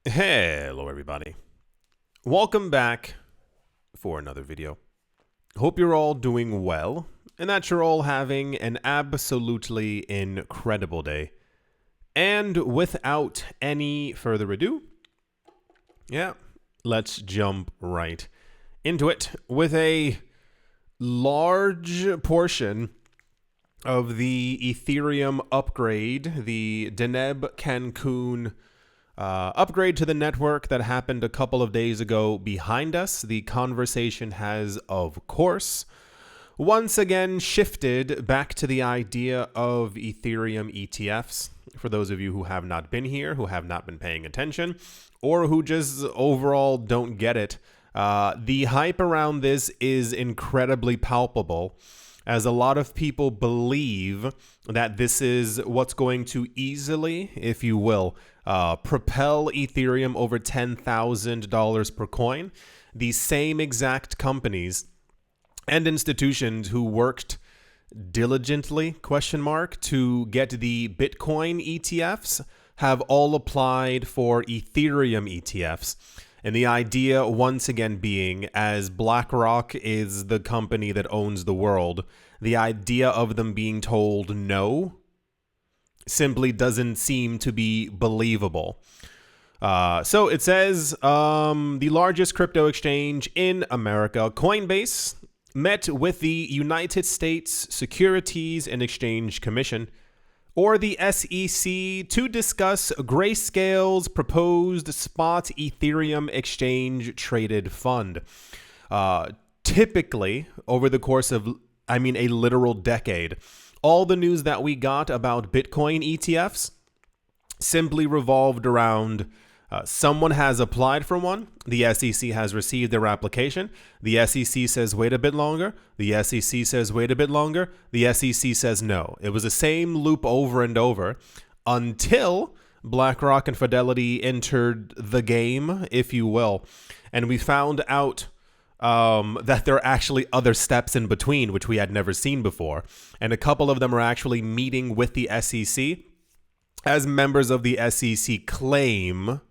Hello everybody. Welcome back for another video. Hope you're all doing well and that you're all having an absolutely incredible day. And without any further ado, let's jump right into it with a large portion of the Ethereum upgrade, the Deneb Cancun upgrade to the network that happened a couple of days ago behind us. The conversation has, of course, once again shifted back to the idea of Ethereum ETFs. For those of you who have not been here, who have not been paying attention, or who just overall don't get it, the hype around this is incredibly palpable, as a lot of people believe that this is what's going to easily, if you will, propel Ethereum over $10,000 per coin. These same exact companies and institutions who worked diligently, to get the Bitcoin ETFs have all applied for Ethereum ETFs. And the idea, once again, being, as BlackRock is the company that owns the world, the idea of them being told no simply doesn't seem to be believable. So it says the largest crypto exchange in America, Coinbase, met with the United States Securities and Exchange Commission, or the SEC, to discuss Grayscale's proposed spot Ethereum exchange traded fund. Typically, over the course of, a literal decade, all the news that we got about Bitcoin ETFs simply revolved around someone has applied for one, the SEC has received their application, the SEC says wait a bit longer, the SEC says wait a bit longer, the SEC says no. It was the same loop over and over until BlackRock and Fidelity entered the game, if you will, and we found out that there are actually other steps in between, which we had never seen before, and a couple of them are actually meeting with the SEC, as members of the SEC claim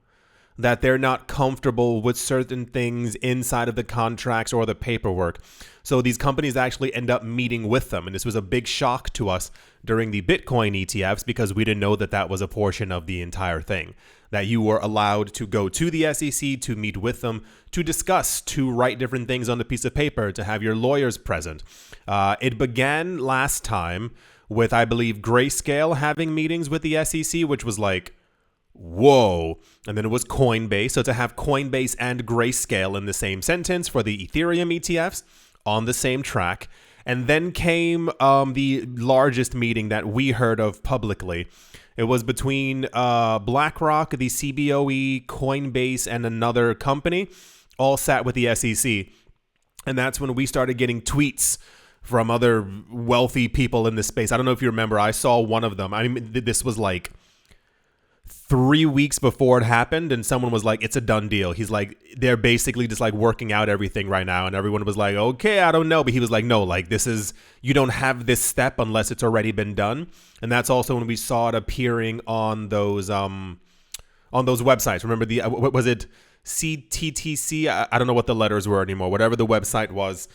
that they're not comfortable with certain things inside of the contracts or the paperwork. So these companies actually end up meeting with them. And this was a big shock to us during the Bitcoin ETFs, because we didn't know that that was a portion of the entire thing, that you were allowed to go to the SEC to meet with them, to discuss, to write different things on the piece of paper, to have your lawyers present. It began last time with, I believe, Grayscale having meetings with the SEC, which was like, whoa. And then it was Coinbase. So to have Coinbase and Grayscale in the same sentence for the Ethereum ETFs on the same track. And then came the largest meeting that we heard of publicly. It was between BlackRock, the CBOE, Coinbase, and another company, all sat with the SEC. And that's when we started getting tweets from other wealthy people in this space. I don't know if you remember, I saw one of them. This was like 3 weeks before it happened, and someone was like, it's a done deal. He's like, they're basically just like working out everything right now. And everyone was like, okay, I don't know. But he was like, no, like this is, you don't have this step unless it's already been done. And that's also when we saw it appearing on those websites. Remember what was it? CTTC? I don't know what the letters were anymore. Whatever the website was,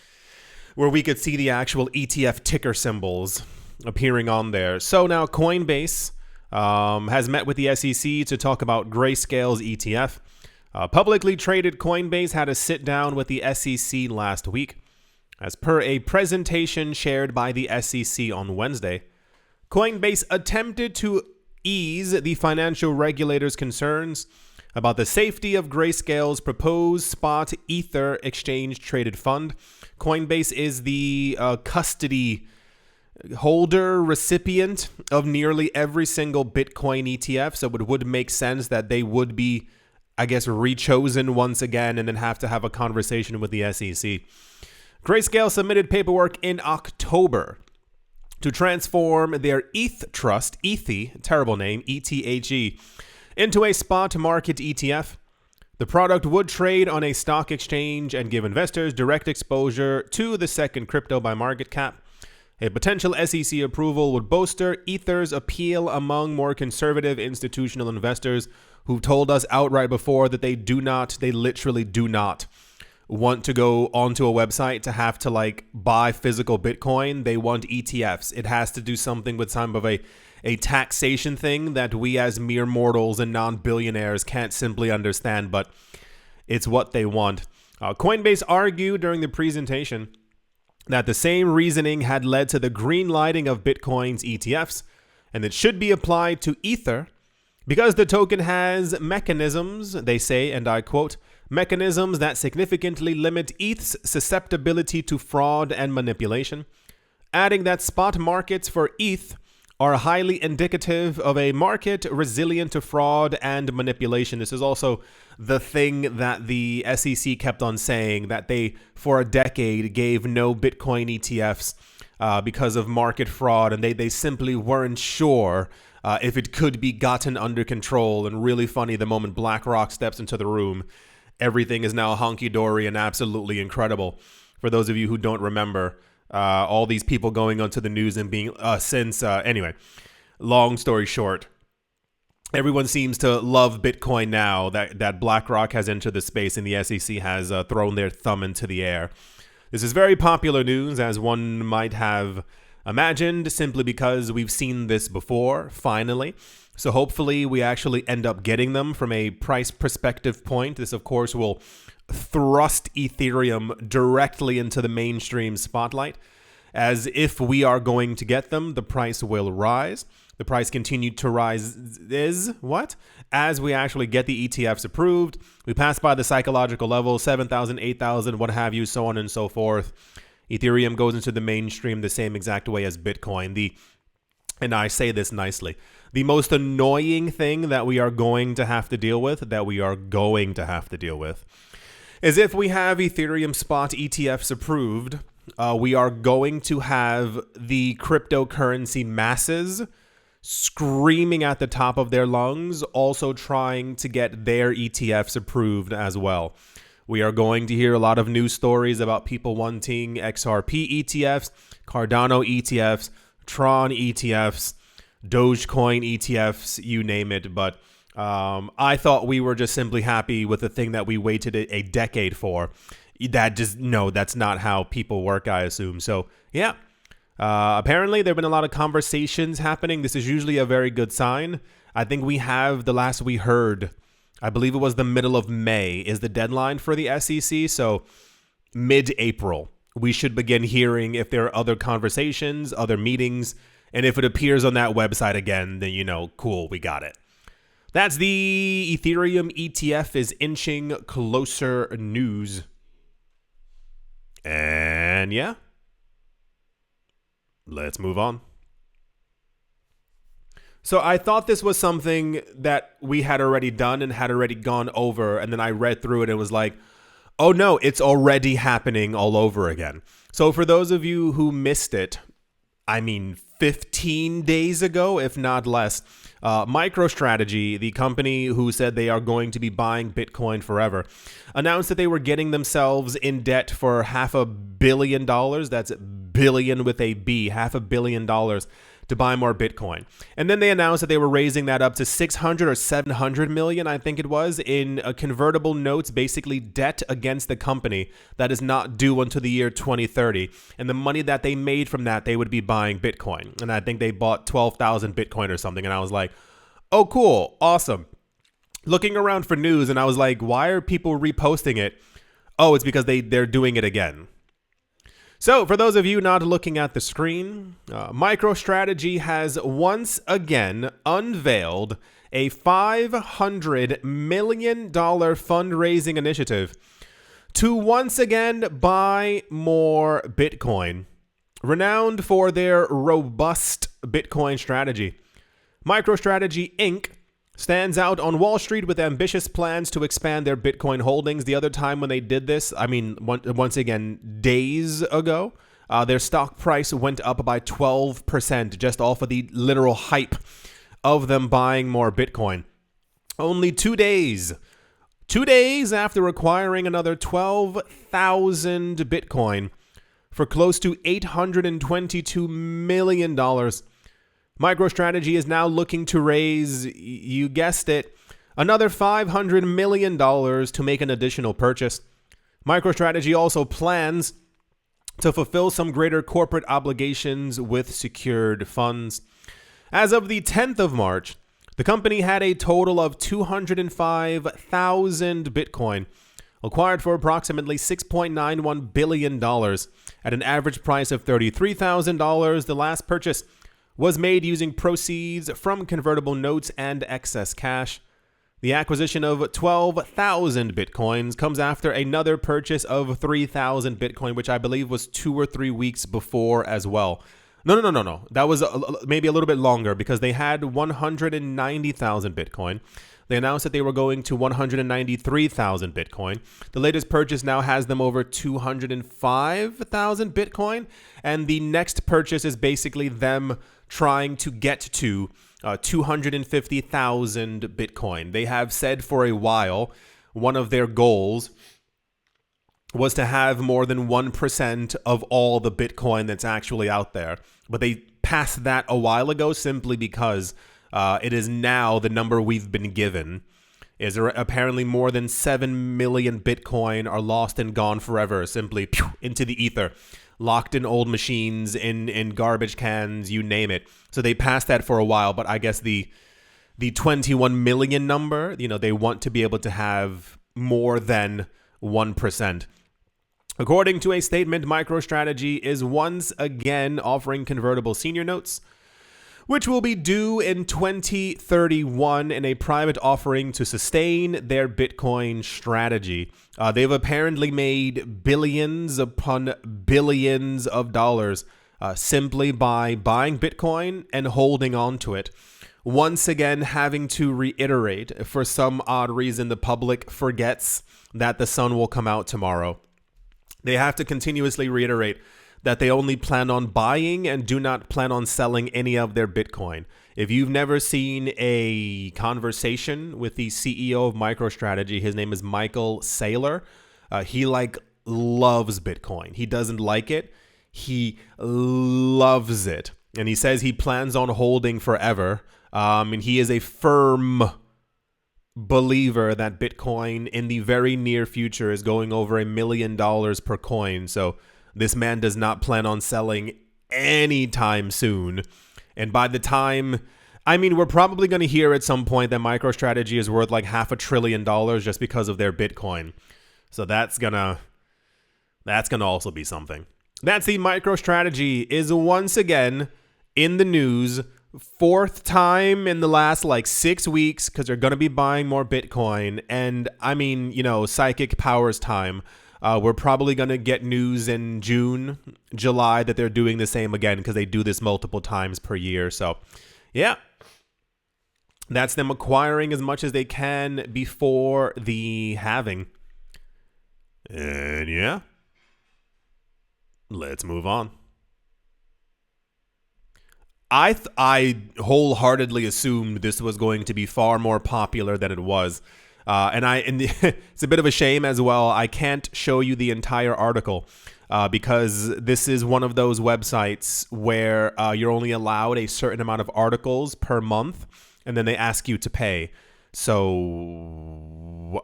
where we could see the actual ETF ticker symbols appearing on there. So now Coinbase has met with the SEC to talk about Grayscale's ETF. Publicly traded Coinbase had a sit down with the SEC last week. As per a presentation shared by the SEC on Wednesday, Coinbase attempted to ease the financial regulators' concerns about the safety of Grayscale's proposed spot Ether exchange traded fund. Coinbase is the custody holder, recipient of nearly every single Bitcoin ETF, so it would make sense that they would be, I guess, rechosen once again and then have to have a conversation with the SEC. Grayscale submitted paperwork in October to transform their ETH trust, terrible name, ETHE, into a spot market ETF. The product would trade on a stock exchange and give investors direct exposure to the second crypto by market cap. A potential SEC approval would bolster Ether's appeal among more conservative institutional investors who've told us outright before that they literally do not want to go onto a website to have to like buy physical Bitcoin. They want ETFs. It has to do something with some of a taxation thing that we as mere mortals and non-billionaires can't simply understand, but it's what they want. Coinbase argued during the presentation that the same reasoning had led to the green lighting of Bitcoin's ETFs, and it should be applied to Ether because the token has mechanisms, they say, and I quote, mechanisms that significantly limit ETH's susceptibility to fraud and manipulation, adding that spot markets for ETH are highly indicative of a market resilient to fraud and manipulation. This is also the thing that the SEC kept on saying, that they, for a decade, gave no Bitcoin ETFs because of market fraud, and they simply weren't sure if it could be gotten under control. And really funny, the moment BlackRock steps into the room, everything is now hunky-dory and absolutely incredible. For those of you who don't remember, all these people going onto the news and being anyway, long story short, everyone seems to love Bitcoin now that BlackRock has entered the space and the SEC has thrown their thumb into the air. This is very popular news, as one might have imagined, simply because we've seen this before, finally. So hopefully we actually end up getting them from a price perspective point. This, of course, will thrust Ethereum directly into the mainstream spotlight. As if we are going to get them, the price will rise. The price continued to rise as we actually get the ETFs approved. We pass by the psychological level, 7,000, 8,000, what have you, so on and so forth. Ethereum goes into the mainstream the same exact way as Bitcoin. And I say this nicely, the most annoying thing that we are going to have to deal with, is if we have Ethereum spot ETFs approved, we are going to have the cryptocurrency masses screaming at the top of their lungs, also trying to get their ETFs approved as well. We are going to hear a lot of news stories about people wanting XRP ETFs, Cardano ETFs, Tron ETFs, Dogecoin ETFs, you name it. But I thought we were just simply happy with the thing that we waited a decade for. That's not how people work, I assume. So, yeah. Apparently, there have been a lot of conversations happening. This is usually a very good sign. I think we have, the last we heard, I believe it was the middle of May is the deadline for the SEC. So mid-April, we should begin hearing if there are other conversations, other meetings. And if it appears on that website again, then, cool, we got it. That's the Ethereum ETF is inching closer news. And yeah, let's move on. So I thought this was something that we had already done and had already gone over. And then I read through it and was like, oh no, it's already happening all over again. So for those of you who missed it, 15 days ago, if not less, MicroStrategy, the company who said they are going to be buying Bitcoin forever, announced that they were getting themselves in debt for $500 million. That's billion with a B, $500 million to buy more Bitcoin. And then they announced that they were raising that up to 600 or 700 million, I think it was, in convertible notes, basically debt against the company that is not due until the year 2030. And the money that they made from that, they would be buying Bitcoin. And I think they bought 12,000 Bitcoin or something. And I was like, oh, cool. Awesome. Looking around for news, and I was like, why are people reposting it? Oh, it's because they're doing it again. So, for those of you not looking at the screen, MicroStrategy has once again unveiled a $500 million fundraising initiative to once again buy more Bitcoin, renowned for their robust Bitcoin strategy. MicroStrategy Inc. stands out on Wall Street with ambitious plans to expand their Bitcoin holdings. The other time when they did this, once again, days ago, their stock price went up by 12% just off of the literal hype of them buying more Bitcoin. Only 2 days. 2 days after acquiring another 12,000 Bitcoin for close to $822 million. MicroStrategy is now looking to raise, you guessed it, another $500 million to make an additional purchase. MicroStrategy also plans to fulfill some greater corporate obligations with secured funds. As of the 10th of March, the company had a total of 205,000 Bitcoin, acquired for approximately $6.91 billion at an average price of $33,000. The last purchase was made using proceeds from convertible notes and excess cash. The acquisition of 12,000 Bitcoins comes after another purchase of 3,000 Bitcoin, which I believe was 2 or 3 weeks before as well. No. That was maybe a little bit longer because they had 190,000 Bitcoin. They announced that they were going to 193,000 Bitcoin. The latest purchase now has them over 205,000 Bitcoin. And the next purchase is basically them trying to get to 250,000 Bitcoin. They have said for a while one of their goals was to have more than 1% of all the Bitcoin that's actually out there. But they passed that a while ago simply because it is now the number we've been given. Is there apparently more than 7 million Bitcoin are lost and gone forever, simply into the ether, locked in old machines, in garbage cans, you name it. So they passed that for a while, but I guess the 21 million number, they want to be able to have more than 1%. According to a statement, MicroStrategy is once again offering convertible senior notes, which will be due in 2031 in a private offering to sustain their Bitcoin strategy. They've apparently made billions upon billions of dollars simply by buying Bitcoin and holding on to it. Once again, having to reiterate, for some odd reason, the public forgets that the sun will come out tomorrow. They have to continuously reiterate that they only plan on buying and do not plan on selling any of their Bitcoin. If you've never seen a conversation with the CEO of MicroStrategy, his name is Michael Saylor. He loves Bitcoin. He doesn't like it. He loves it. And he says he plans on holding forever. And he is a firm believer that Bitcoin in the very near future is going over $1 million per coin. So this man does not plan on selling anytime soon. And by the time, we're probably going to hear at some point that MicroStrategy is worth like $500 billion just because of their Bitcoin. So that's gonna also be something. That's the MicroStrategy is once again in the news. 4th time in the last 6 weeks because they're going to be buying more Bitcoin. And psychic powers time. We're probably going to get news in June, July that they're doing the same again because they do this multiple times per year. So, yeah, that's them acquiring as much as they can before the halving. And yeah, let's move on. I wholeheartedly assumed this was going to be far more popular than it was. It's a bit of a shame as well. I can't show you the entire article because this is one of those websites where you're only allowed a certain amount of articles per month, and then they ask you to pay. So,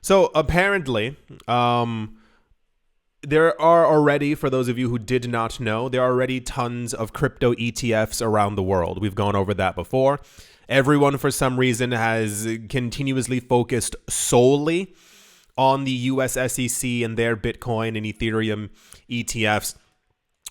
So apparently, there are already, for those of you who did not know, there are already tons of crypto ETFs around the world. We've gone over that before. Everyone, for some reason, has continuously focused solely on the US SEC and their Bitcoin and Ethereum ETFs,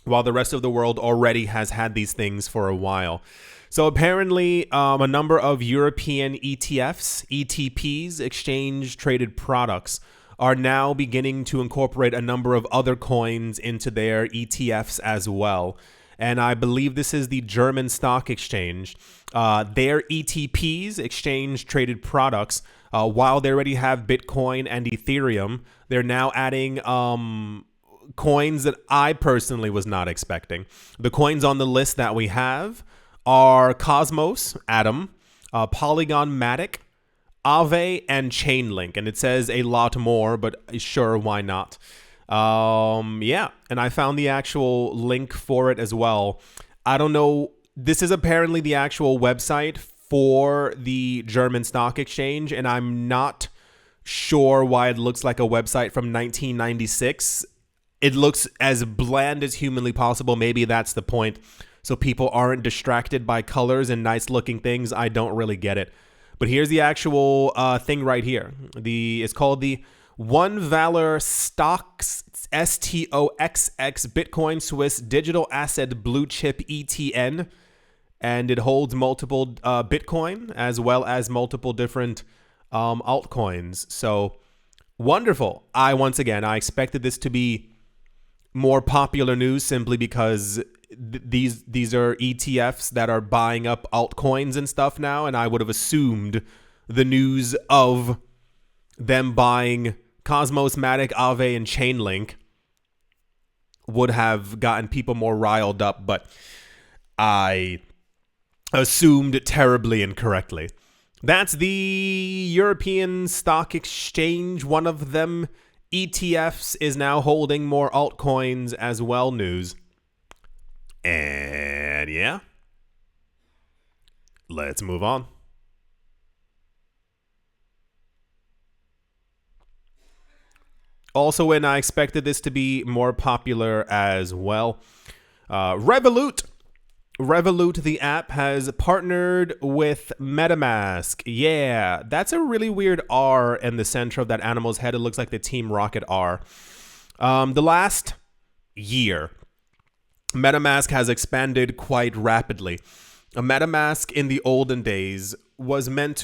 while the rest of the world already has had these things for a while. So apparently, a number of European ETFs, ETPs, exchange-traded products, are now beginning to incorporate a number of other coins into their ETFs as well. And I believe this is the German stock exchange. Their ETPs, exchange-traded products, while they already have Bitcoin and Ethereum, they're now adding coins that I personally was not expecting. The coins on the list that we have are Cosmos, Atom, Polygon Matic, Aave, and Chainlink. And it says a lot more, but sure, why not? Yeah, and I found the actual link for it as well. I don't know. This is apparently the actual website for the German stock exchange, and I'm not sure why it looks like a website from 1996. It looks as bland as humanly possible. Maybe that's the point, so people aren't distracted by colors and nice looking things. I don't really get it. But here's the actual thing right here. It's called the One Valor Stocks STOXX Bitcoin Swiss Digital Asset Blue Chip ETN, and it holds multiple Bitcoin as well as multiple different altcoins. So wonderful. I expected this to be more popular news simply because these are ETFs that are buying up altcoins and stuff now, and I would have assumed the news of them buying Cosmos, Matic, Aave, and Chainlink would have gotten people more riled up, but I assumed terribly incorrectly. That's the European Stock Exchange. One of them, ETFs, is now holding more altcoins as well news. And yeah, let's move on. Also, when I expected this to be more popular as well, Revolut, the app, has partnered with Metamask. Yeah, that's a really weird R in the center of that animal's head. It looks like the Team Rocket R. The last year, Metamask has expanded quite rapidly. A Metamask in the olden days was meant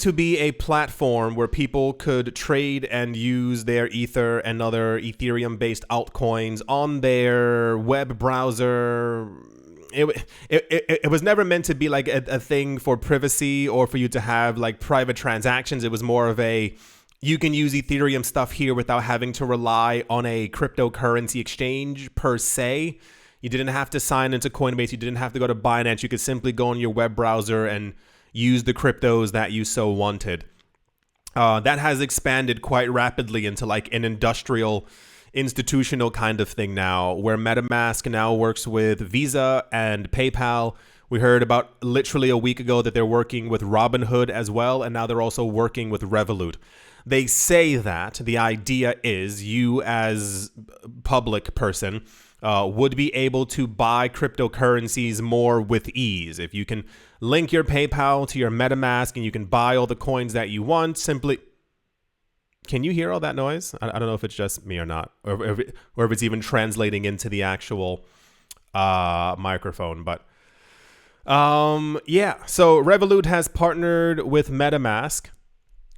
to be a platform where people could trade and use their Ether and other Ethereum-based altcoins on their web browser. It was never meant to be like a thing for privacy or for you to have like private transactions. It was more of a, you can use Ethereum stuff here without having to rely on a cryptocurrency exchange per se. You didn't have to sign into Coinbase. You didn't have to go to Binance. You could simply go on your web browser and use the cryptos that you so wanted. That has expanded quite rapidly into like an industrial, institutional kind of thing now, where MetaMask now works with Visa and PayPal. We heard about literally a week ago that they're working with Robinhood as well, and now they're also working with Revolut. They say that the idea is you as public person would be able to buy cryptocurrencies more with ease. If you can link your PayPal to your MetaMask and you can buy all the coins that you want, simply... Can you hear all that noise? I don't know if it's just me or not, or if it's even translating into the actual microphone, but... yeah, so Revolut has partnered with MetaMask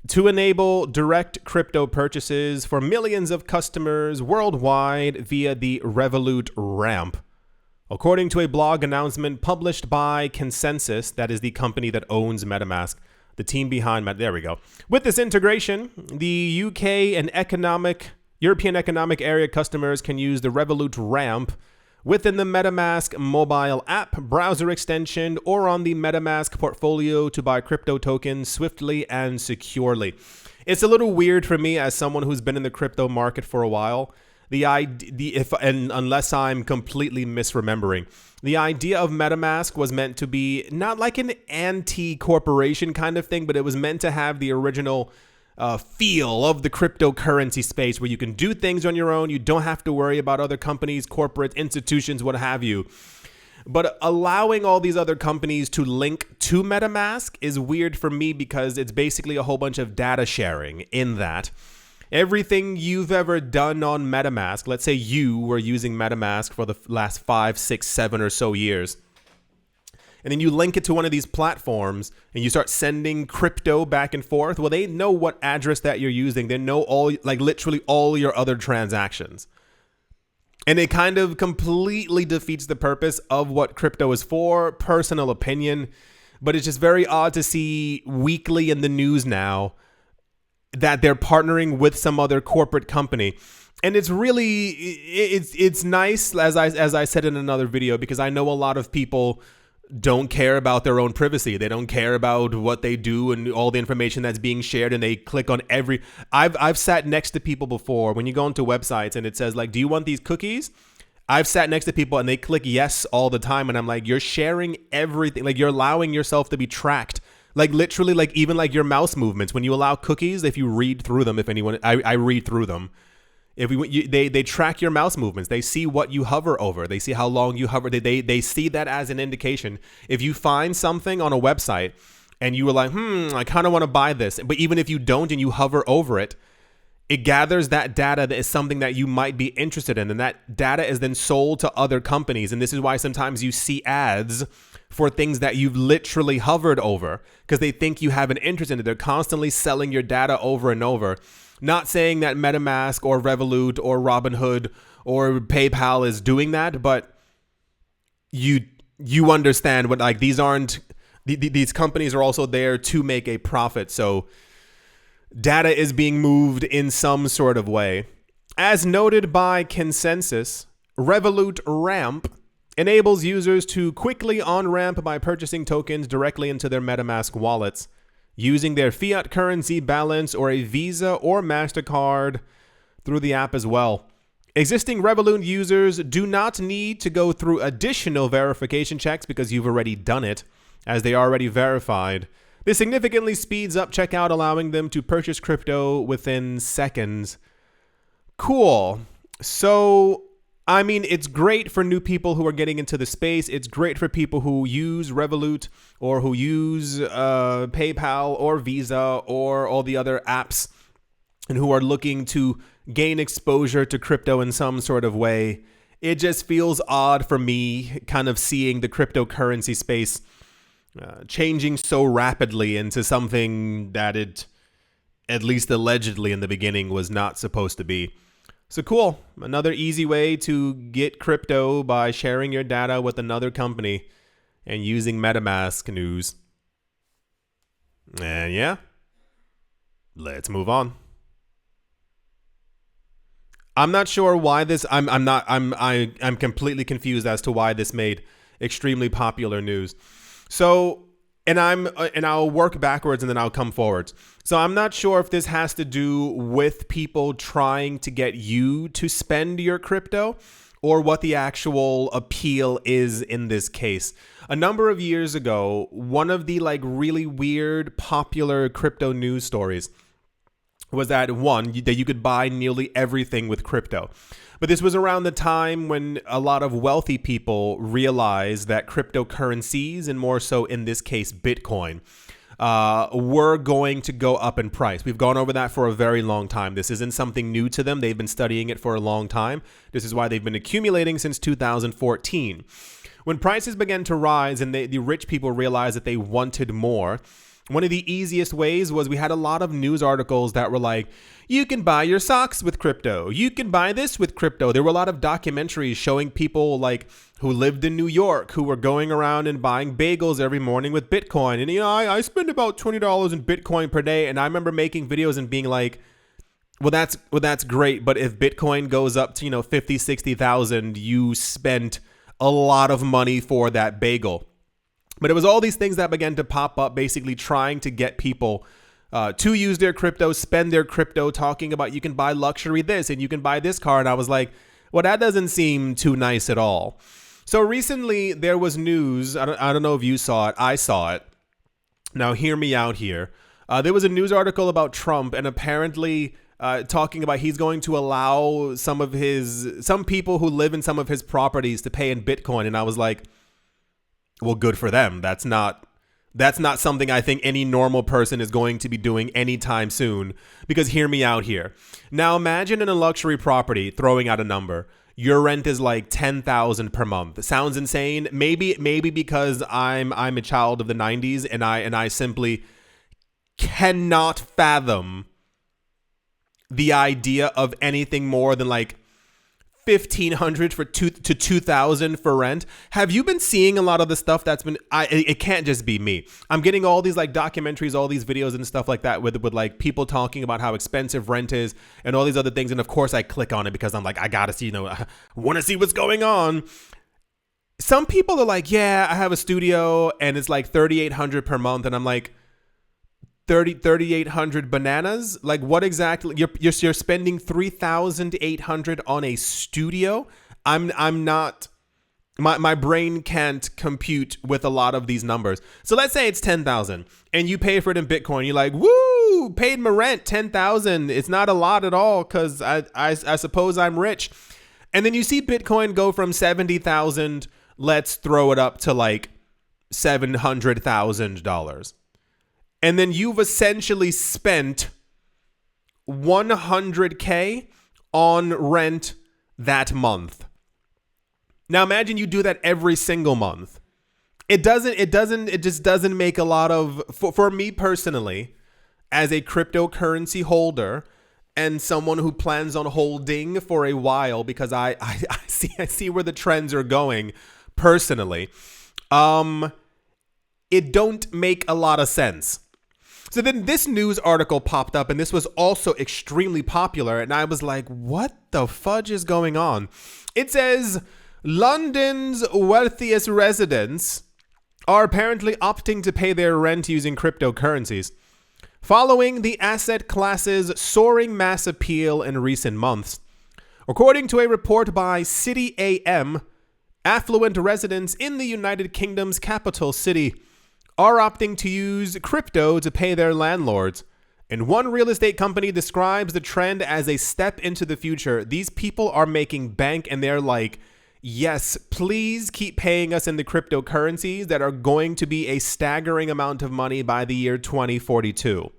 to enable direct crypto purchases for millions of customers worldwide via the Revolut ramp. According to a blog announcement published by Consensus, that is the company that owns MetaMask, the team behind there we go. With this integration, the UK and European Economic Area customers can use the Revolut ramp within the MetaMask mobile app, browser extension, or on the MetaMask portfolio to buy crypto tokens swiftly and securely. It's a little weird for me as someone who's been in the crypto market for a while. Unless I'm completely misremembering, the idea of MetaMask was meant to be not like an anti-corporation kind of thing, but it was meant to have the original feel of the cryptocurrency space where you can do things on your own. You don't have to worry about other companies, corporate institutions, what have you. But allowing all these other companies to link to MetaMask is weird for me because it's basically a whole bunch of data sharing in that. Everything you've ever done on MetaMask, let's say you were using MetaMask for the last 5, 6, 7 or so years, and then you link it to one of these platforms and you start sending crypto back and forth, well, they know what address that you're using. They know literally all your other transactions. And it kind of completely defeats the purpose of what crypto is for, personal opinion. But it's just very odd to see weekly in the news now that they're partnering with some other corporate company. And it's really, it's nice, as I said in another video, because I know a lot of people don't care about their own privacy. They don't care about what they do and all the information that's being shared, and they click on every... I've sat next to people before when you go into websites and it says like, do you want these cookies? I've sat next to people and they click yes all the time. And I'm like, you're sharing everything. Like you're allowing yourself to be tracked. Like literally, like even like your mouse movements. When you allow cookies, if you read through them, if anyone, I read through them. If they track your mouse movements. They see what you hover over. They see how long you hover. They see that as an indication. If you find something on a website and you were like, I kind of want to buy this. But even if you don't and you hover over it, it gathers that data that is something that you might be interested in. And that data is then sold to other companies. And this is why sometimes you see ads for things that you've literally hovered over because they think you have an interest in it. They're constantly selling your data over and over. Not saying that Metamask or Revolut or Robinhood or PayPal is doing that, but you understand what, like, these aren't, these companies are also there to make a profit. So data is being moved in some sort of way. As noted by Consensus, Revolut Ramp enables users to quickly on-ramp by purchasing tokens directly into their MetaMask wallets, using their fiat currency balance or a Visa or MasterCard through the app as well. Existing Revolut users do not need to go through additional verification checks because you've already done it, as they are already verified. This significantly speeds up checkout, allowing them to purchase crypto within seconds. Cool. So, I mean, it's great for new people who are getting into the space. It's great for people who use Revolut or who use PayPal or Visa or all the other apps and who are looking to gain exposure to crypto in some sort of way. It just feels odd for me kind of seeing the cryptocurrency space changing so rapidly into something that it, at least allegedly in the beginning, was not supposed to be. So cool. Another easy way to get crypto by sharing your data with another company and using MetaMask news. And yeah, let's move on. I'm not sure why this, I'm completely confused as to why this made extremely popular news. So, and I'll work backwards and then I'll come forwards. So I'm not sure if this has to do with people trying to get you to spend your crypto or what the actual appeal is in this case. A number of years ago, one of the like really weird popular crypto news stories was that that you could buy nearly everything with crypto. But this was around the time when a lot of wealthy people realized that cryptocurrencies, and more so in this case, Bitcoin, were going to go up in price. We've gone over that for a very long time. This isn't something new to them. They've been studying it for a long time. This is why they've been accumulating since 2014. When prices began to rise and the rich people realized that they wanted more, one of the easiest ways was we had a lot of news articles that were like, you can buy your socks with crypto. You can buy this with crypto. There were a lot of documentaries showing people like who lived in New York who were going around and buying bagels every morning with Bitcoin. And, you know, I spend about $20 in Bitcoin per day. And I remember making videos and being like, well, that's great. But if Bitcoin goes up to, 50, 60,000, you spent a lot of money for that bagel. But it was all these things that began to pop up, basically trying to get people to use their crypto, spend their crypto, talking about you can buy luxury this and you can buy this car. And I was like, well, that doesn't seem too nice at all. So recently there was news. I don't know if you saw it. I saw it. Now hear me out here. There was a news article about Trump and apparently talking about he's going to allow some people who live in some of his properties to pay in Bitcoin. And I was like, well, good for them. That's not something I think any normal person is going to be doing anytime soon, because hear me out here. Now imagine in a luxury property, throwing out a number, your rent is like $10,000 per month. Sounds insane. Maybe because I'm a child of the 90s and I simply cannot fathom the idea of anything more than like $1,500 to $2,000 for rent. Have you been seeing a lot of the stuff that's been? It can't just be me. I'm getting all these like documentaries, all these videos and stuff like that with like people talking about how expensive rent is and all these other things. And of course, I click on it because I'm like, I gotta see, I want to see what's going on. Some people are like, yeah, I have a studio and it's like $3,800 per month, and I'm like, 3,800 bananas? Like what exactly? You're spending $3,800 on a studio? I'm not. My brain can't compute with a lot of these numbers. So let's say it's 10,000 and you pay for it in Bitcoin. You're like, woo, paid my rent, 10,000. It's not a lot at all because I suppose I'm rich. And then you see Bitcoin go from 70,000, let's throw it up to like $700,000. And then you've essentially spent 100K on rent that month. Now imagine you do that every single month. It just doesn't make a lot of, for me personally, as a cryptocurrency holder and someone who plans on holding for a while, because I see where the trends are going personally. It don't make a lot of sense. So then this news article popped up, and this was also extremely popular, and I was like, what the fudge is going on? It says, London's wealthiest residents are apparently opting to pay their rent using cryptocurrencies, following the asset class's soaring mass appeal in recent months. According to a report by City AM, affluent residents in the United Kingdom's capital city are opting to use crypto to pay their landlords. And one real estate company describes the trend as a step into the future. These people are making bank and they're like, yes, please keep paying us in the cryptocurrencies that are going to be a staggering amount of money by the year 2042.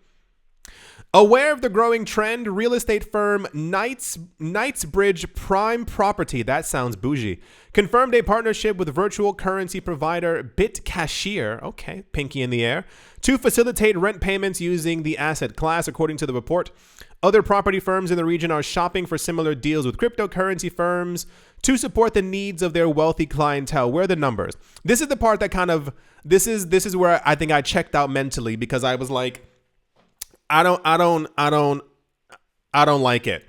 Aware of the growing trend, real estate firm Knightsbridge Prime Property, that sounds bougie, confirmed a partnership with virtual currency provider BitCashier, okay, pinky in the air, to facilitate rent payments using the asset class, according to the report. Other property firms in the region are shopping for similar deals with cryptocurrency firms to support the needs of their wealthy clientele. Where are the numbers? This is the part that kind of, this is where I think I checked out mentally, because I was like, I don't like it.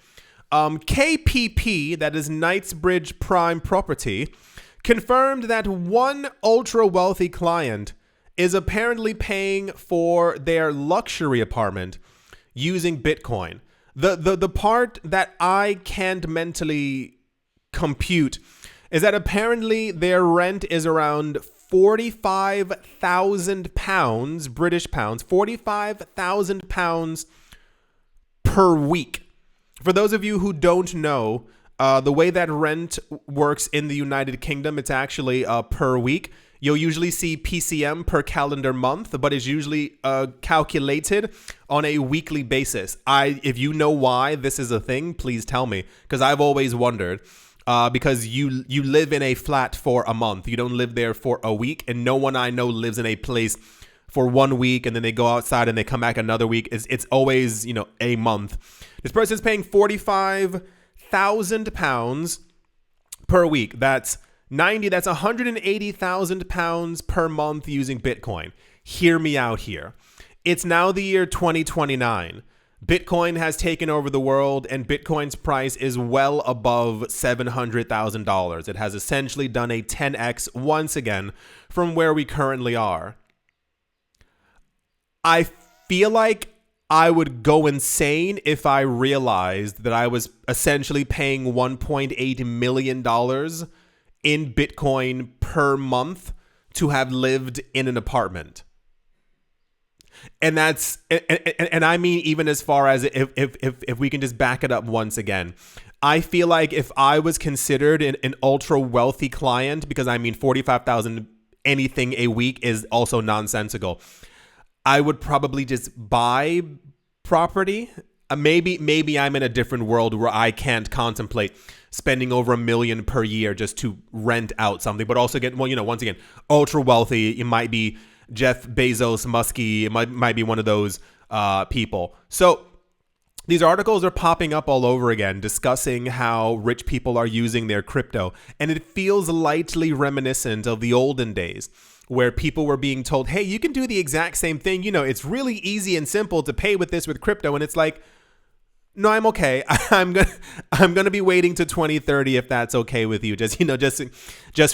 KPP, that is Knightsbridge Prime Property, confirmed that one ultra wealthy client is apparently paying for their luxury apartment using Bitcoin. The part that I can't mentally compute is that apparently their rent is around 45,000 pounds, British pounds, 45,000 pounds per week. For those of you who don't know, the way that rent works in the United Kingdom, it's actually per week. You'll usually see PCM, per calendar month, but it's usually calculated on a weekly basis. If you know why this is a thing, please tell me, because I've always wondered. Because you live in a flat for a month. You don't live there for a week, and no one I know lives in a place for 1 week and then they go outside and they come back another week. It's always, a month. This person's paying 45,000 pounds per week. That's 180,000 pounds per month using Bitcoin. Hear me out here. It's now the year 2029. Bitcoin has taken over the world, and Bitcoin's price is well above $700,000. It has essentially done a 10x once again from where we currently are. I feel like I would go insane if I realized that I was essentially paying $1.8 million in Bitcoin per month to have lived in an apartment. And that's, and I mean, even as far as if we can just back it up once again, I feel like if I was considered an ultra wealthy client, because I mean, 45,000 anything a week is also nonsensical, I would probably just buy property. Maybe I'm in a different world where I can't contemplate spending over $1 million per year just to rent out something, but also once again, ultra wealthy. It might be Jeff Bezos, Muskie, it might be one of those people. So these articles are popping up all over again, discussing how rich people are using their crypto. And it feels lightly reminiscent of the olden days where people were being told, hey, you can do the exact same thing. It's really easy and simple to pay with this with crypto. And it's like, no, I'm okay. I'm gonna be waiting to 2030 if that's okay with you. Just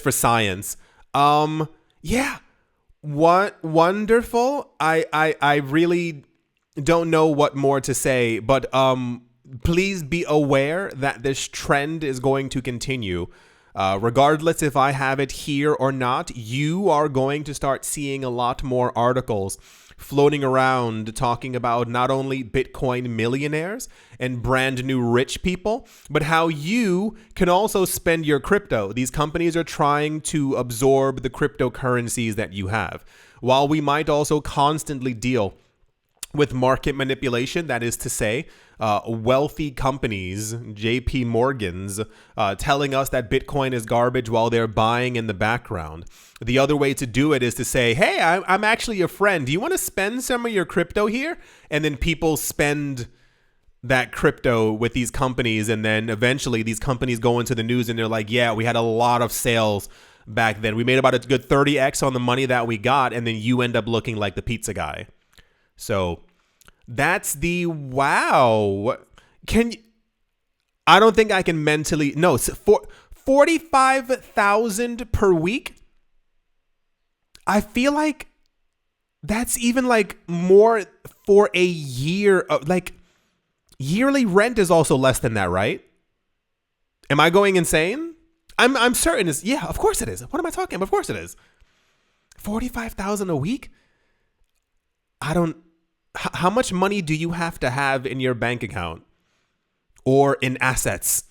for science. Yeah. What wonderful. I really don't know what more to say, but please be aware that this trend is going to continue. Regardless if I have it here or not, you are going to start seeing a lot more articles floating around talking about not only Bitcoin millionaires and brand new rich people, but how you can also spend your crypto. These companies are trying to absorb the cryptocurrencies that you have. While we might also constantly deal with market manipulation, that is to say, wealthy companies, JP Morgans, telling us that Bitcoin is garbage while they're buying in the background. The other way to do it is to say, hey, I'm actually a friend. Do you want to spend some of your crypto here? And then people spend that crypto with these companies. And then eventually these companies go into the news and they're like, yeah, we had a lot of sales back then. We made about a good 30x on the money that we got. And then you end up looking like the pizza guy. So that's the wow. I don't think I can mentally. No, for 45,000 per week. I feel like that's even like more for a year. Like yearly rent is also less than that, right? Am I going insane? I'm certain it's, yeah, of course it is. What am I talking about? Of course it is. 45,000 a week? How much money do you have to have in your bank account or in assets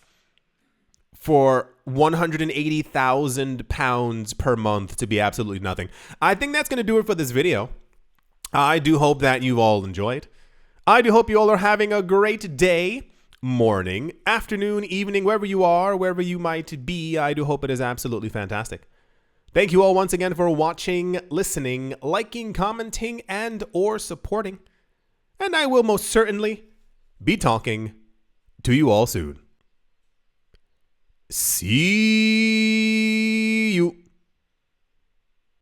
for 180,000 pounds per month to be absolutely nothing? I think that's going to do it for this video. I do hope that you all enjoyed. I do hope you all are having a great day, morning, afternoon, evening, wherever you are, wherever you might be. I do hope it is absolutely fantastic. Thank you all once again for watching, listening, liking, commenting, and or supporting. And I will most certainly be talking to you all soon. See